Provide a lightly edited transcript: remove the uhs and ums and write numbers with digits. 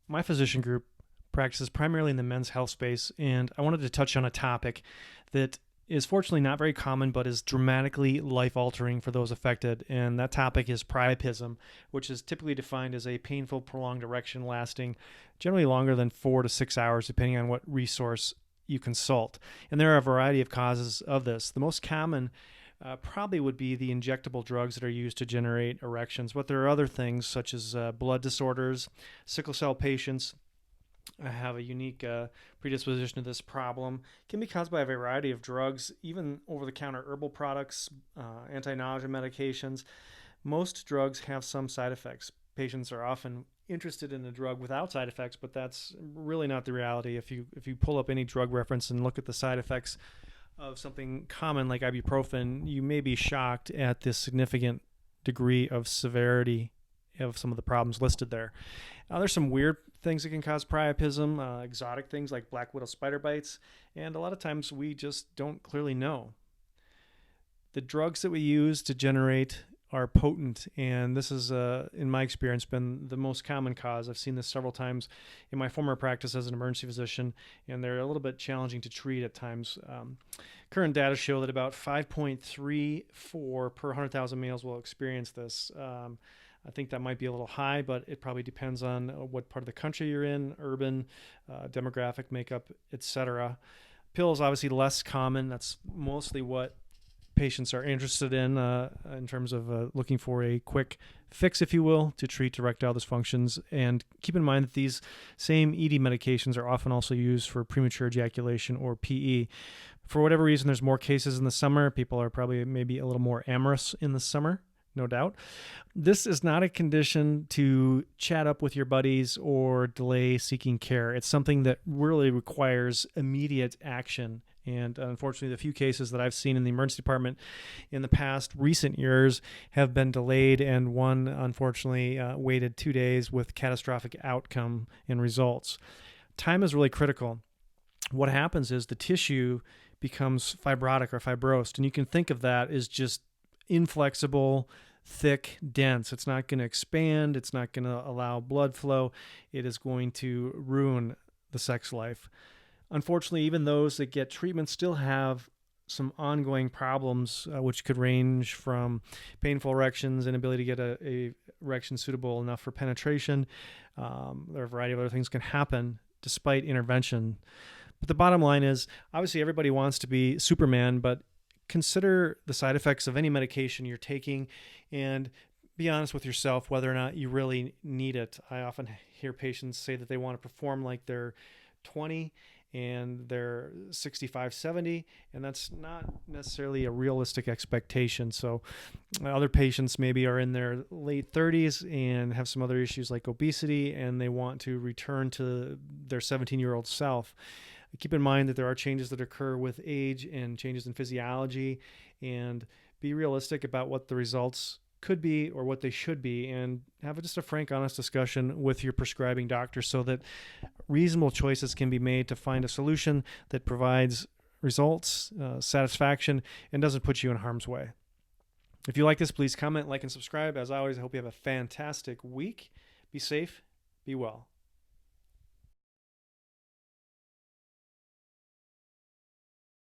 My physician group practices primarily in the men's health space, and I wanted to touch on a topic that is fortunately not very common, but is dramatically life altering for those affected. And that topic is priapism, which is typically defined as a painful, prolonged erection lasting generally longer than 4 to 6 hours, depending on what resource you consult. And there are a variety of causes of this. The most common probably would be the injectable drugs that are used to generate erections, but there are other things such as blood disorders, sickle cell patients have a unique predisposition to this problem. It can be caused by a variety of drugs, even over-the-counter herbal products, anti-nausea medications. Most drugs have some side effects. Patients are often interested in a drug without side effects, but that's really not the reality. If you pull up any drug reference and look at the side effects of something common like ibuprofen, you may be shocked at the significant degree of severity of some of the problems listed there. There's some weird things that can cause priapism, exotic things like black widow spider bites, and a lot of times we just don't clearly know. The drugs that we use to generate are potent, and this is, in my experience, been the most common cause. I've seen this several times in my former practice as an emergency physician, and they're a little bit challenging to treat at times. Current data show that about 5.34 per 100,000 males will experience this. I think that might be a little high, but it probably depends on what part of the country you're in, urban, demographic makeup, etc. Pills obviously less common. That's mostly what patients are interested in terms of looking for a quick fix, if you will, to treat erectile dysfunctions. And keep in mind that these same ED medications are often also used for premature ejaculation or PE. For whatever reason, there's more cases in the summer. People are probably maybe a little more amorous in the summer. No doubt. This is not a condition to chat up with your buddies or delay seeking care. It's something that really requires immediate action. And unfortunately, the few cases that I've seen in the emergency department in the past recent years have been delayed, and one, unfortunately, waited 2 days with catastrophic outcome and results. Time is really critical. What happens is the tissue becomes fibrotic or fibrosed, and you can think of that as just inflexible, thick, dense. It's not going to expand. It's not going to allow blood flow. It is going to ruin the sex life. Unfortunately, even those that get treatment still have some ongoing problems, which could range from painful erections, inability to get a erection suitable enough for penetration. There are a variety of other things can happen despite intervention. But the bottom line is, obviously, everybody wants to be Superman, but consider the side effects of any medication you're taking and be honest with yourself whether or not you really need it. I often hear patients say that they want to perform like they're 20 and they're 65, 70, and that's not necessarily a realistic expectation. So other patients maybe are in their late 30s and have some other issues like obesity, and they want to return to their 17-year-old self. Keep in mind that there are changes that occur with age and changes in physiology, and be realistic about what the results could be or what they should be, and have just a frank, honest discussion with your prescribing doctor so that reasonable choices can be made to find a solution that provides results, satisfaction, and doesn't put you in harm's way. If you like this, please comment, like, and subscribe. As always, I hope you have a fantastic week. Be safe, be well.